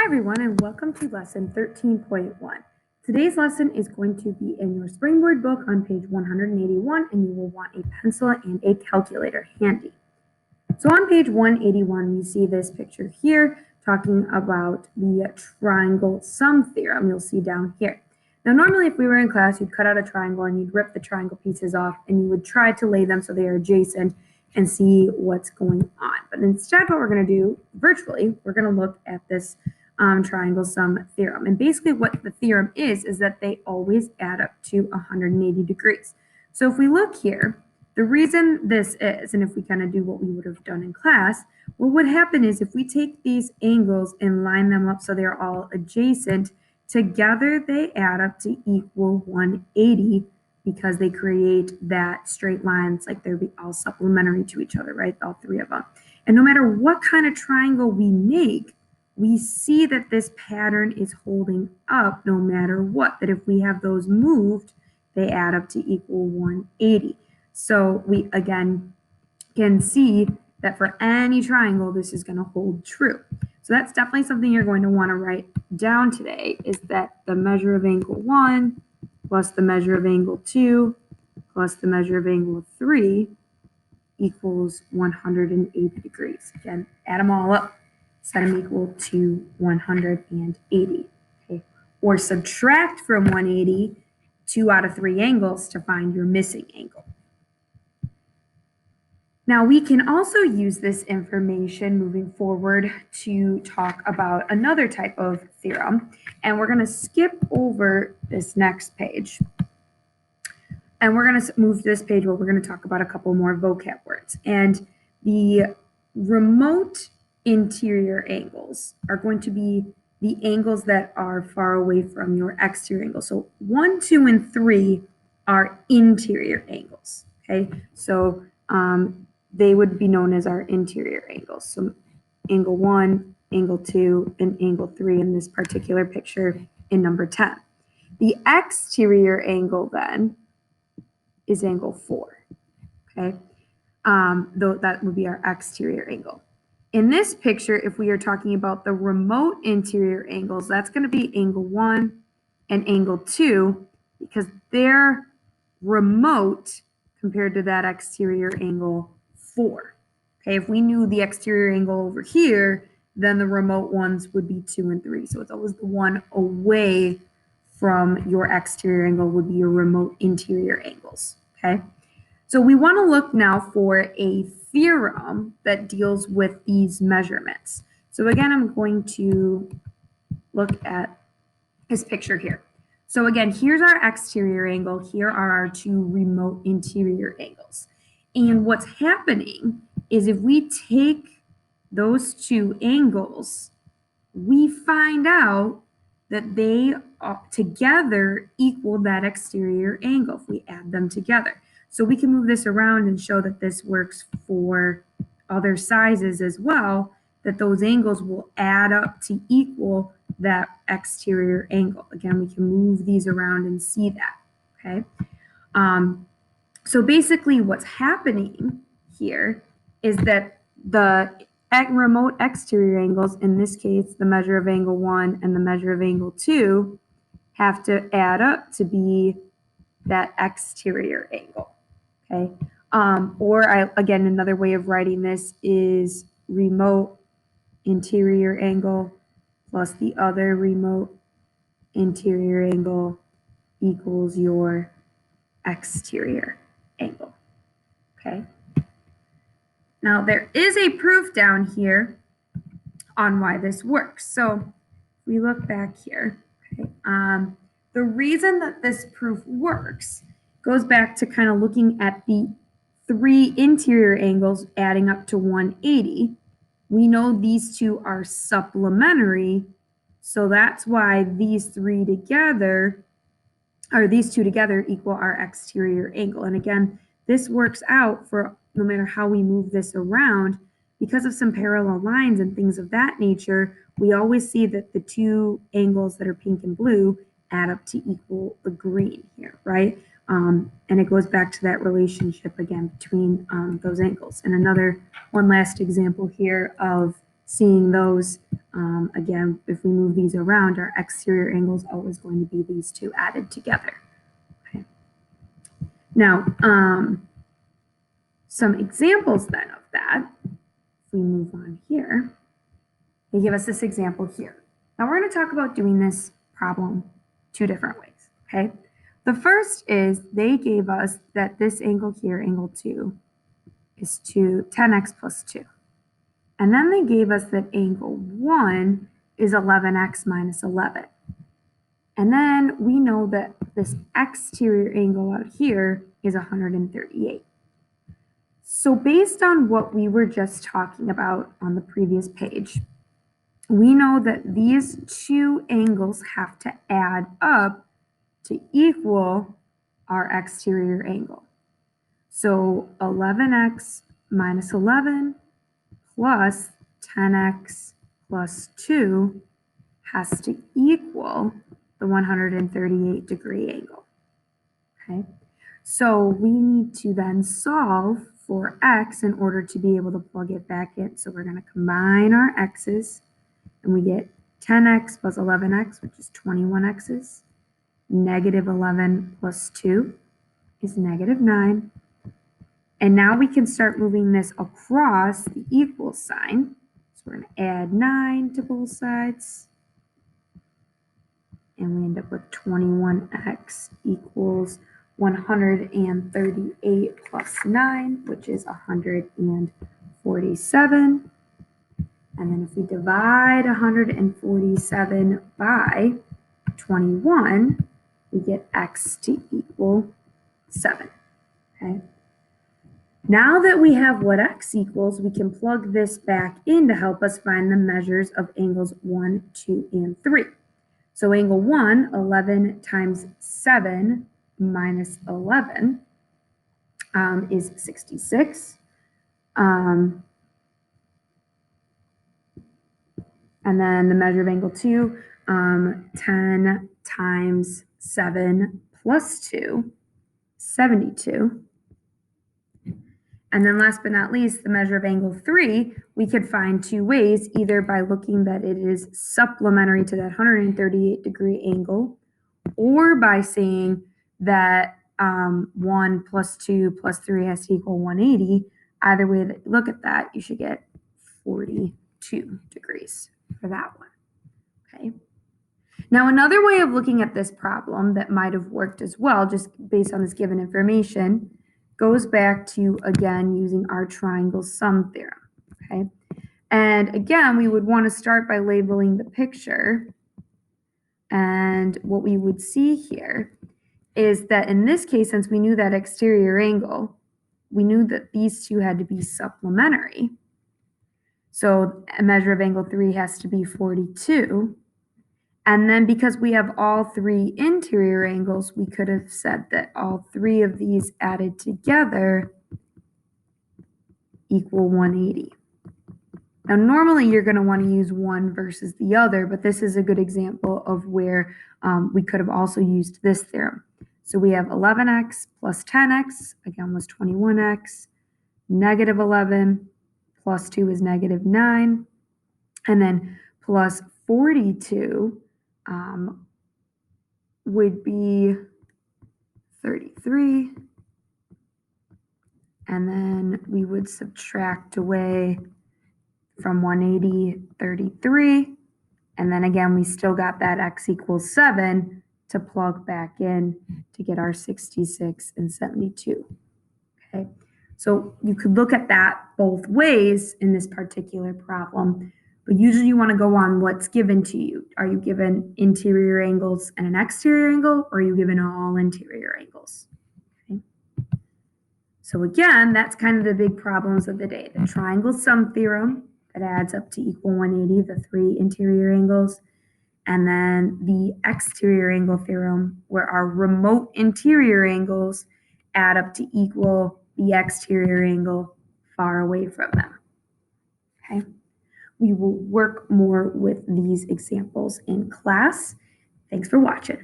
everyone, and welcome to lesson 13.1. Today's lesson is going to be in your Springboard book on page 181, and you will want a pencil and a calculator handy. So on page 181, we see this picture here talking about the triangle sum theorem you'll see down here. Now, normally if we were in class, you'd cut out a triangle and you'd rip the triangle pieces off and you would try to lay them so they are adjacent and see what's going on. But instead, what we're going to do virtually, we're going to look at this triangle sum theorem. And basically what the theorem is that they always add up to 180 degrees. So if we look here, the reason this is, and if we kind of do what we would have done in class, what would happen is if we take these angles and line them up so they're all adjacent, together they add up to equal 180 because they create that straight line. It's like they're all supplementary to each other, right? All three of them. And no matter what kind of triangle we make, we see that this pattern is holding up no matter what, that if we have those moved, they add up to equal 180. So we, again, can see that for any triangle, this is going to hold true. So that's definitely something you're going to want to write down today, is that the measure of angle 1 plus the measure of angle 2 plus the measure of angle 3 equals 180 degrees. Again, add them all up. Set them equal to 180. Okay? Or subtract from 180 2 out of 3 angles to find your missing angle. Now, we can also use this information moving forward to talk about another type of theorem, and we're going to skip over this next page. And we're going to move to this page where we're going to talk about a couple more vocab words. And the remote interior angles are going to be the angles that are far away from your exterior angle. So 1, 2, and 3 are interior angles. Okay, so they would be known as our interior angles. So angle 1, angle 2, and angle 3 in this particular picture in number 10. The exterior angle then is angle 4. Okay, though that would be our exterior angle. In this picture, if we are talking about the remote interior angles, that's going to be angle 1 and angle 2 because they're remote compared to that exterior angle 4. Okay, if we knew the exterior angle over here, then the remote ones would be 2 and 3. So it's always the one away from your exterior angle would be your remote interior angles. Okay, so we want to look now for a theorem that deals with these measurements. So again, I'm going to look at this picture here. So again, here's our exterior angle. Here are our 2 remote interior angles. And what's happening is if we take those 2 angles, we find out that they together equal that exterior angle if we add them together. So we can move this around and show that this works for other sizes as well, that those angles will add up to equal that exterior angle. Again, we can move these around and see that, okay? So basically what's happening here is that the remote exterior angles, in this case, the measure of angle 1 and the measure of angle 2, have to add up to be that exterior angle, okay? Again, another way of writing this is remote interior angle plus the other remote interior angle equals your exterior angle, okay? Now, there is a proof down here on why this works. So we look back here, okay? The reason that this proof works goes back to kind of looking at the 3 interior angles adding up to 180. We know these 2 are supplementary, so that's why these 3 together, or these 2 together equal our exterior angle. And again, this works out for no matter how we move this around, because of some parallel lines and things of that nature, we always see that the 2 angles that are pink and blue add up to equal the green here, right? And it goes back to that relationship again between those angles. And one last example here of seeing those, again, if we move these around, our exterior angle is always going to be these two added together. Okay. Now, some examples then of that, if we move on here, they give us this example here. Now we're going to talk about doing this problem two different ways, okay? The first is they gave us that this angle here, angle 2, is 10x plus 2. And then they gave us that angle 1 is 11x minus 11. And then we know that this exterior angle out here is 138. So based on what we were just talking about on the previous page, we know that these two angles have to add up to equal our exterior angle. So 11x minus 11 plus 10x plus 2 has to equal the 138-degree angle. Okay, so we need to then solve for x in order to be able to plug it back in. So we're going to combine our x's, and we get 10x plus 11x, which is 21x's. Negative 11 plus 2 is negative 9. And now we can start moving this across the equal sign. So we're going to add 9 to both sides. And we end up with 21x equals 138 plus 9, which is 147. And then if we divide 147 by 21, we get x to equal 7. Okay. Now that we have what x equals, we can plug this back in to help us find the measures of angles 1, 2, and 3. So angle 1, 11 times 7 minus 11 is 66. And then the measure of angle 2, 10 times 7 plus 2, 72. And then last but not least, the measure of angle 3, we could find two ways, either by looking that it is supplementary to that 138-degree angle, or by saying that 1 plus 2 plus 3 has to equal 180. Either way that you look at that, you should get 42 degrees for that one. Okay. Now, another way of looking at this problem that might have worked as well, just based on this given information, goes back to, again, using our triangle sum theorem, okay? And again, we would want to start by labeling the picture. And what we would see here is that in this case, since we knew that exterior angle, we knew that these two had to be supplementary. So a measure of angle 3 has to be 42. And then because we have all three interior angles, we could have said that all three of these added together equal 180. Now, normally you're going to want to use one versus the other, but this is a good example of where we could have also used this theorem. So we have 11x plus 10x, again, was 21x, negative 11 plus 2 is negative 9, and then plus 42 would be 33, and then we would subtract away from 180, 33, and then again, we still got that x equals 7 to plug back in to get our 66 and 72, okay? So you could look at that both ways in this particular problem, but usually you want to go on what's given to you. Are you given interior angles and an exterior angle, or are you given all interior angles? Okay. So again, that's kind of the big problems of the day. The triangle sum theorem that adds up to equal 180, the three interior angles, and then the exterior angle theorem, where our remote interior angles add up to equal the exterior angle far away from them. Okay. We will work more with these examples in class. Thanks for watching.